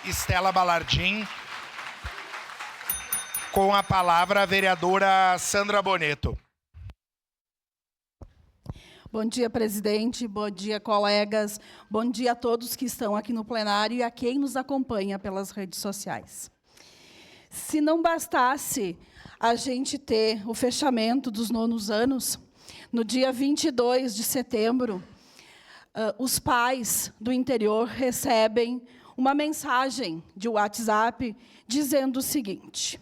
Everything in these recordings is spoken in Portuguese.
Estela Balardim. Com a palavra, a vereadora Sandra Boneto. Bom dia, presidente. Bom dia, colegas. Bom dia a todos que estão aqui no plenário e a quem nos acompanha pelas redes sociais. Se não bastasse a gente ter o fechamento dos 9º anos, no dia 22 de setembro, os pais do interior recebem uma mensagem de WhatsApp dizendo o seguinte: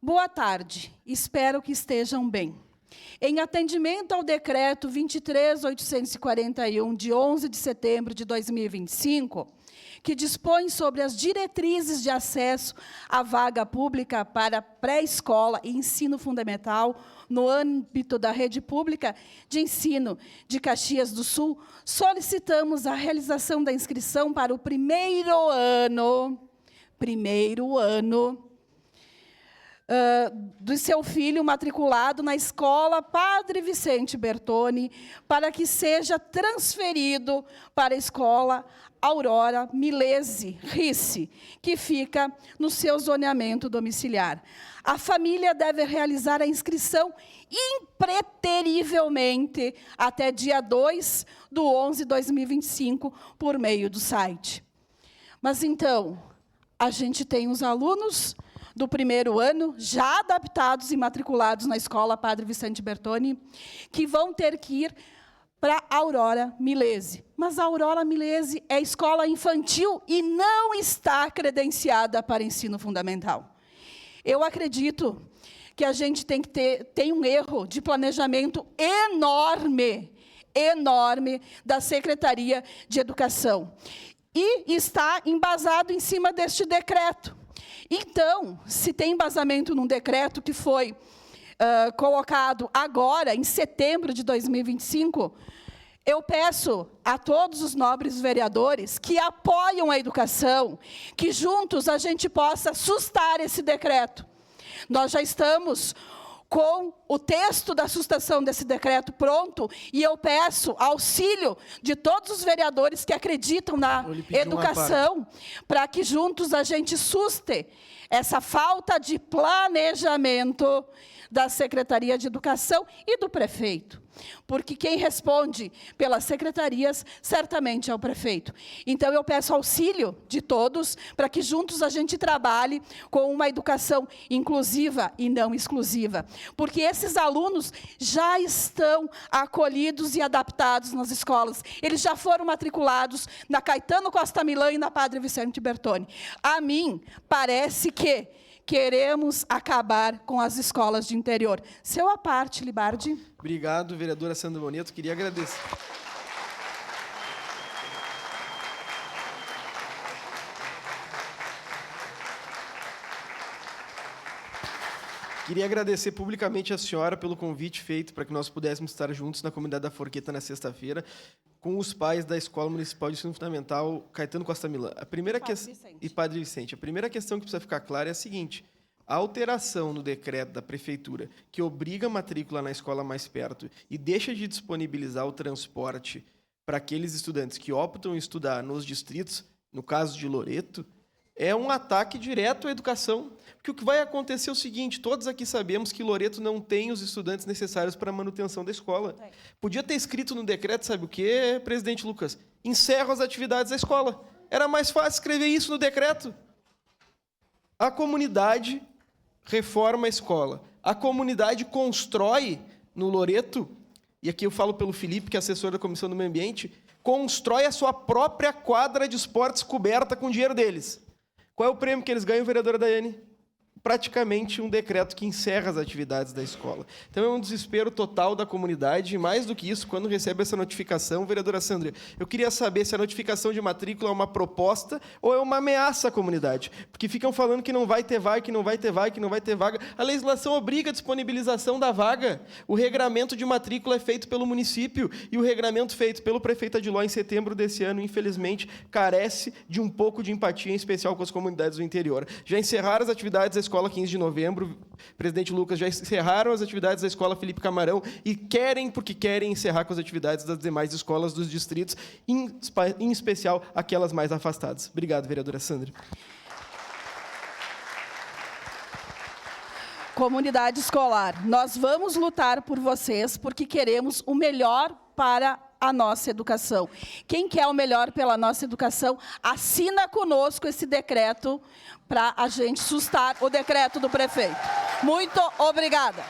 boa tarde, espero que estejam bem. Em atendimento ao decreto 23.841, de 11 de setembro de 2025, que dispõe sobre as diretrizes de acesso à vaga pública para pré-escola e ensino fundamental no âmbito da rede pública de ensino de Caxias do Sul, solicitamos a realização da inscrição para o primeiro ano do seu filho matriculado na Escola Padre Vicente Bertoni, para que seja transferido para a Escola Aurora Milese Risse, que fica no seu zoneamento domiciliar. A família deve realizar a inscrição impreterivelmente até dia 2/11/2025, por meio do site. Mas, então, a gente tem os alunos do primeiro ano, já adaptados e matriculados na Escola Padre Vicente Bertoni, que vão ter que ir para a Aurora Milese. Mas a Aurora Milese é escola infantil e não está credenciada para ensino fundamental. Eu acredito que a gente tem um erro de planejamento enorme da Secretaria de Educação. E está embasado em cima deste decreto. Então, se tem embasamento num decreto que foi colocado agora, em setembro de 2025, eu peço a todos os nobres vereadores que apoiam a educação, que juntos a gente possa sustar esse decreto. Nós já estamos com o texto da sustação desse decreto pronto, e eu peço auxílio de todos os vereadores que acreditam na educação, para que juntos a gente suste essa falta de planejamento da Secretaria de Educação e do prefeito. Porque quem responde pelas secretarias, certamente é o prefeito. Então, eu peço auxílio de todos, para que juntos a gente trabalhe com uma educação inclusiva e não exclusiva. Porque esses alunos já estão acolhidos e adaptados nas escolas. Eles já foram matriculados na Caetano Costa Milã e na Padre Vicente Bertoni. A mim, parece que queremos acabar com as escolas de interior. Seu à parte, Libardi. Obrigado, vereadora Sandra Boneto. Queria agradecer. Queria agradecer publicamente a senhora pelo convite feito para que nós pudéssemos estar juntos na comunidade da Forqueta na sexta-feira, com os pais da Escola Municipal de Ensino Fundamental Caetano Costa Milã. E Padre Vicente. A primeira questão que precisa ficar clara é a seguinte: a alteração no decreto da prefeitura que obriga a matrícula na escola mais perto e deixa de disponibilizar o transporte para aqueles estudantes que optam em estudar nos distritos, no caso de Loreto, é um ataque direto à educação. Porque o que vai acontecer é o seguinte: todos aqui sabemos que Loreto não tem os estudantes necessários para a manutenção da escola. Podia ter escrito no decreto, sabe o quê, presidente Lucas? Encerra as atividades da escola. Era mais fácil escrever isso no decreto. A comunidade reforma a escola. A comunidade constrói no Loreto, e aqui eu falo pelo Felipe, que é assessor da Comissão do Meio Ambiente, constrói a sua própria quadra de esportes coberta com o dinheiro deles. Qual é o prêmio que eles ganham, vereadora Daiane? Praticamente um decreto que encerra as atividades da escola. Então, é um desespero total da comunidade, e mais do que isso, quando recebe essa notificação, vereadora Sandra, eu queria saber se a notificação de matrícula é uma proposta ou é uma ameaça à comunidade. Porque ficam falando que não vai ter vaga, que não vai ter vaga, que não vai ter vaga. A legislação obriga a disponibilização da vaga. O regramento de matrícula é feito pelo município, e o regramento feito pelo prefeito Adiló em setembro desse ano, infelizmente, carece de um pouco de empatia, em especial com as comunidades do interior. Já encerraram as atividades da escola Escola 15 de Novembro, presidente Lucas, já encerraram as atividades da Escola Felipe Camarão e porque querem encerrar com as atividades das demais escolas dos distritos, em especial aquelas mais afastadas. Obrigado, vereadora Sandra. Comunidade escolar, nós vamos lutar por vocês porque queremos o melhor para a nossa educação. Quem quer o melhor pela nossa educação, assina conosco esse decreto para a gente sustar o decreto do prefeito. Muito obrigada.